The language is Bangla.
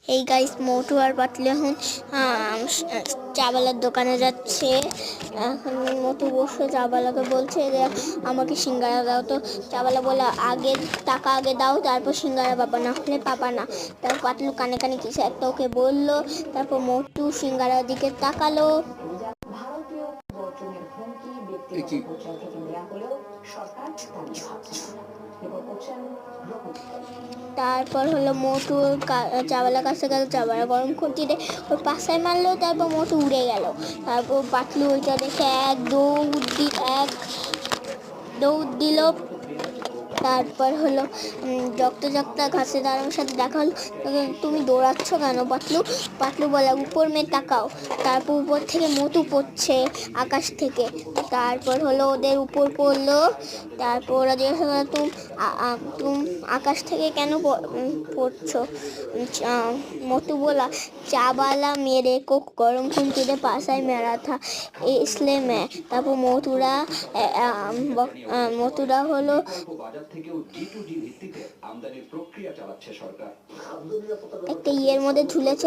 এই গাইস, মোটু আর পাতলু এখন চাবালার দোকানে যাচ্ছে। এখন মোটু বসে চাবালাকে বলছে যে আমাকে সিঙ্গারা দাও। তো চাবালা বলে টাকা আগে দাও, তারপর সিঙ্গারা পাবা, না হলে পাবা না। তারপর পাতলু কানে কানে কিছু একটা ওকে বললো। তারপর মোটু সিঙ্গারার দিকে তাকালো। ভারতীয় বর্জনের হুমকি ব্যক্তিগত পর্যায় থেকে নেওয়া হলেও সরকার তা নিয়ে ভাবছে না। তারপর হলো মোটু চাওয়ালার কাছে গেল, চাওয়ালা গরম খুঁটিতে ওর পাশায় মারলো। তারপর মোটু উড়ে গেল। তারপর পাতলু ওইটা দেখে এক দৌড় দিল। তারপর হলো জগতে ঘাসে দাঁড়ানোর সাথে দেখা হলো। তুমি দৌড়াচ্ছ কেন পাতলু? পাতলু বলে উপর মেয়ে তাকাও। তারপর উপর থেকে মোটু পড়ছে আকাশ থেকে। তারপর হলো ওদের উপর পড়লো। তারপর ওরা জিজ্ঞাসা করলো তুমি আকাশ থেকে কেন পড়ছো? মোটু বলা চাবালা মেরে को গরম খুন্তিতে পাশায় মেরা থা इसलिए मैं। তারপর মোটুরা হলো একটা ইয়ের মধ্যে ঝুলেছে।